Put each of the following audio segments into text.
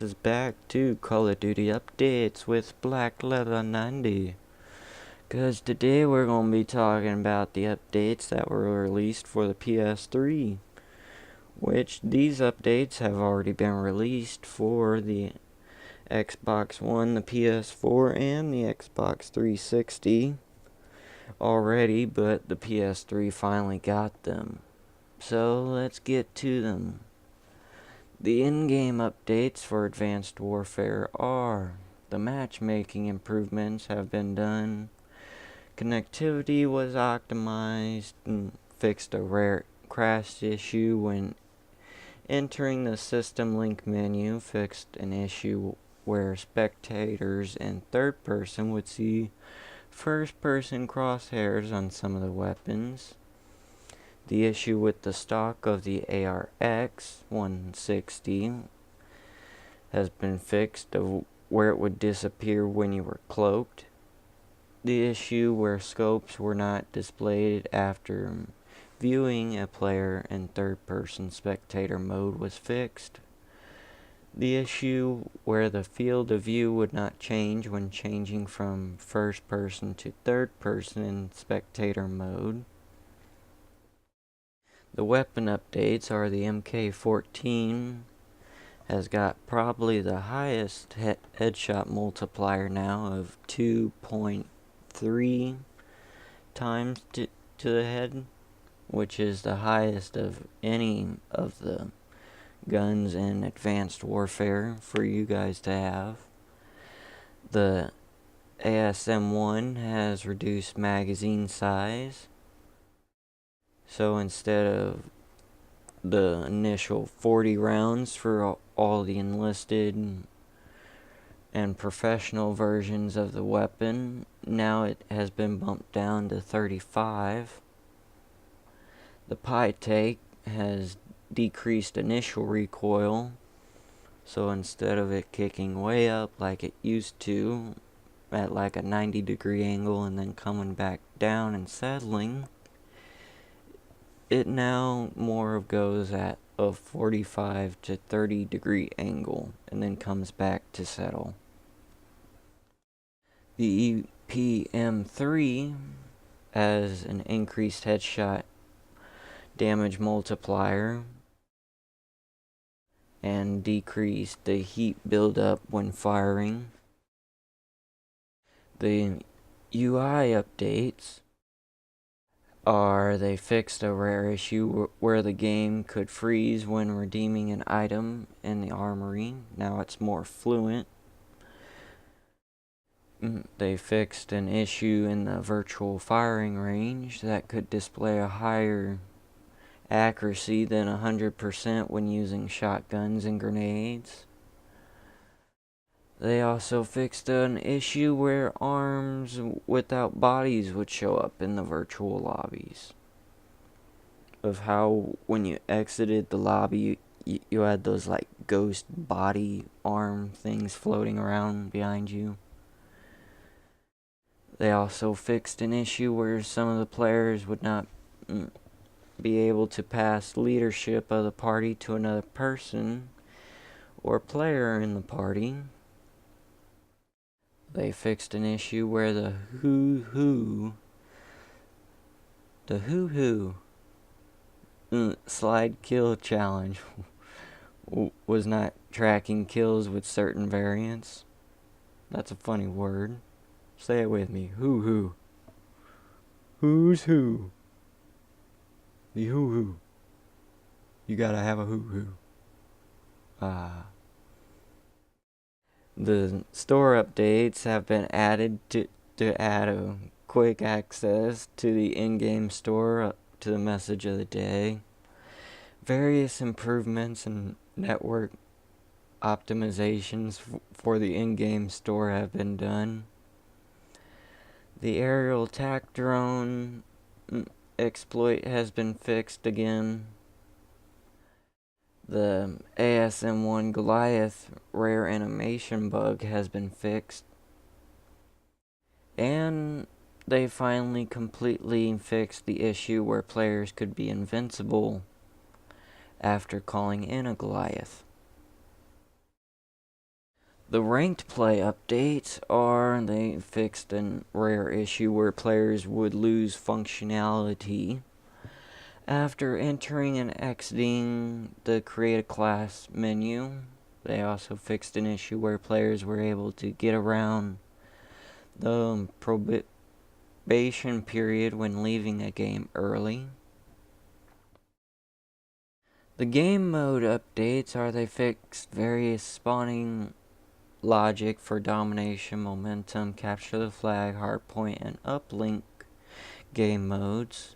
Is back to Call of Duty updates with Black Leather 90. Cause today we're gonna be talking about the updates that were released for the PS3. Which these updates have already been released for the Xbox One, the PS4, and the Xbox 360 already, but the PS3 finally got them. So let's get to them. The in-game updates for Advanced Warfare are: the matchmaking improvements have been done, connectivity was optimized and fixed a rare crash issue when entering the system link menu, fixed an issue where spectators in third person would see first person crosshairs on some of the weapons. The issue with the stock of the ARX 160 has been fixed, of where it would disappear when you were cloaked. The issue where scopes were not displayed after viewing a player in third-person spectator mode was fixed. The issue where the field of view would not change when changing from first person to third person in spectator mode. The weapon updates are: the MK14 has got probably the highest headshot multiplier now of 2.3 times to the head, which is the highest of any of the guns in Advanced Warfare for you guys to have. The ASM-1 has reduced magazine size. So instead of the initial 40 rounds for all the enlisted and professional versions of the weapon, now it has been bumped down to 35. The PyTake has decreased initial recoil, so instead of it kicking way up like it used to at like a 90-degree angle and then coming back down and settling, it now more goes at a 45 to 30 degree angle and then comes back to settle. The EPM3 has an increased headshot damage multiplier and decreased the heat buildup when firing. The UI updates are: they fixed a rare issue where the game could freeze when redeeming an item in the armory. Now it's more fluent. They fixed an issue in the virtual firing range that could display a higher accuracy than 100% when using shotguns and grenades. They also fixed an issue where arms without bodies would show up in the virtual lobbies. Of how when you exited the lobby, you had those like ghost body arm things floating around behind you. They also fixed an issue where some of the players would not be able to pass leadership of the party to another person or player in the party. They fixed an issue where the hoo-hoo slide kill challenge was not tracking kills with certain variants. That's a funny word. Say it with me. Hoo-hoo. Who's who? The hoo-hoo. You gotta have a hoo-hoo. The store updates have been added to add a quick access to the in-game store to the message of the day. Various improvements and network optimizations for the in-game store have been done. The aerial attack drone exploit has been fixed again. The ASM-1 Goliath rare animation bug has been fixed. And they finally completely fixed the issue where players could be invincible after calling in a Goliath. The ranked play updates are they fixed a rare issue where players would lose functionality after entering and exiting the Create a Class menu. They also fixed an issue where players were able to get around the probation period when leaving a game early. The game mode updates are they fixed various spawning logic for domination, momentum, capture the flag, hardpoint, and uplink game modes.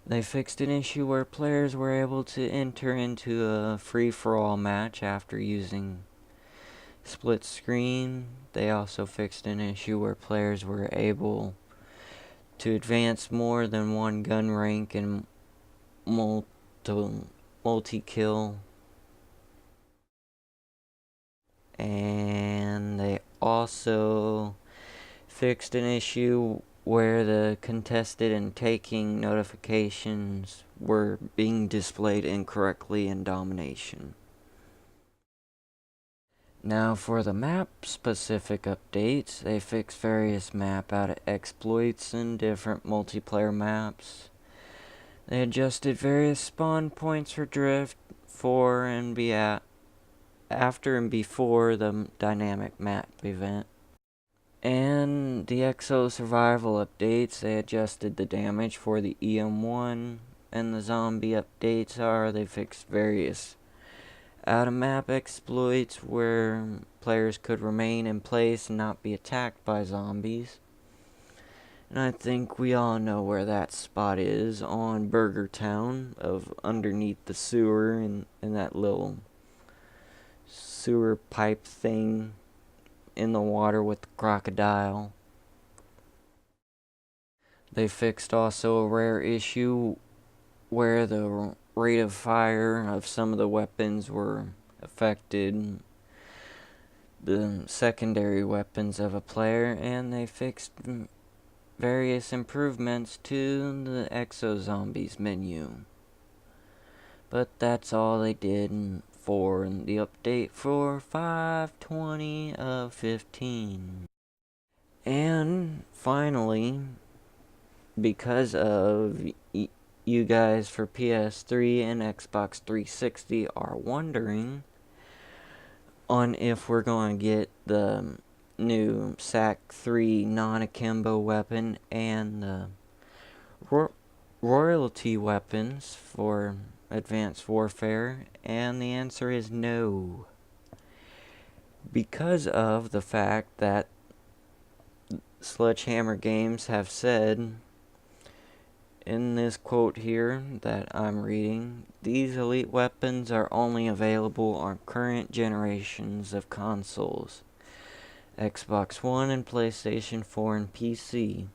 They fixed an issue where players were able to enter into a free-for-all match after using split screen. They also fixed an issue where players were able to advance more than one gun rank and multi-kill. And they also fixed an issue where the contested and taking notifications were being displayed incorrectly in domination. Now for the map specific updates, they fixed various map out exploits and different multiplayer maps. They adjusted various spawn points for drift for and after and before the dynamic map event. And the Exo survival updates, they adjusted the damage for the EM1, and the zombie updates are they fixed various out-of-map exploits where players could remain in place and not be attacked by zombies. And I think we all know where that spot is, on Burger Town, of underneath the sewer and that little sewer pipe thing in the water with the crocodile. They fixed also a rare issue where the rate of fire of some of the weapons were affected the secondary weapons of a player, and they fixed various improvements to the Exo Zombies menu. But that's all they did for the update for 5/20 of 15. And finally, because of you guys for PS3 and Xbox 360 are wondering on if we're going to get the new SAC-3 non-akimbo weapon and the royalty weapons for Advanced Warfare, and the answer is no. Because of the fact that Sledgehammer Games have said in this quote here that I'm reading, these elite weapons are only available on current generations of consoles, Xbox One and PlayStation 4 and PC.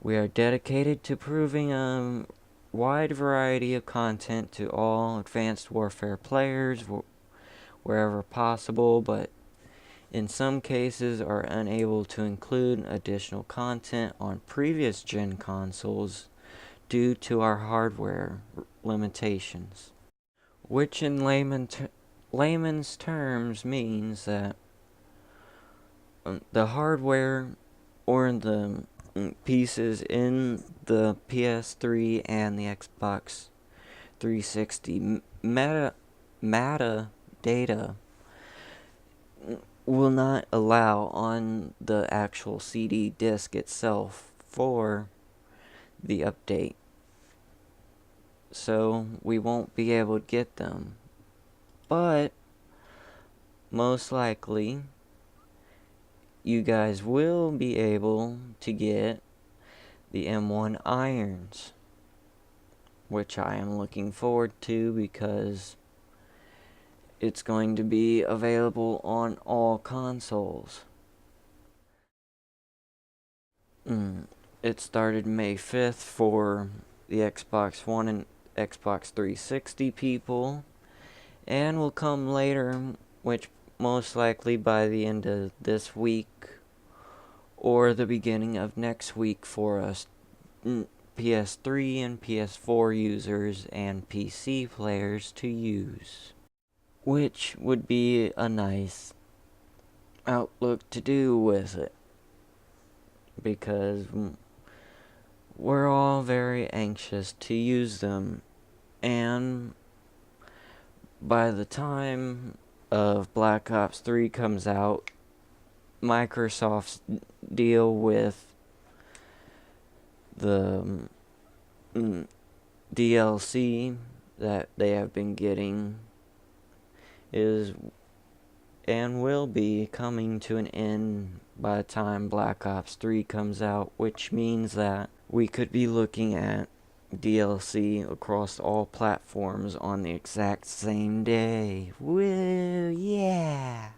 We are dedicated to proving a wide variety of content to all Advanced Warfare players wherever possible, but in some cases are unable to include additional content on previous gen consoles due to our hardware limitations, which in layman's terms means that the hardware or the pieces in the PS3 and the Xbox 360 metadata will not allow on the actual CD disc itself for the update. So we won't be able to get them. But most likely you guys will be able to get the M1 irons, which I am looking forward to because it's going to be available on all consoles. It started May 5th for the Xbox One and Xbox 360 people, and will come later, which most likely by the end of this week or the beginning of next week for us PS3 and PS4 users and PC players to use, which would be a nice outlook to do with it, because we're all very anxious to use them, and by the time of Black Ops 3 comes out, Microsoft's deal with the DLC that they have been getting is and will be coming to an end by the time Black Ops 3 comes out, which means that we could be looking at DLC across all platforms on the exact same day. Woo, yeah!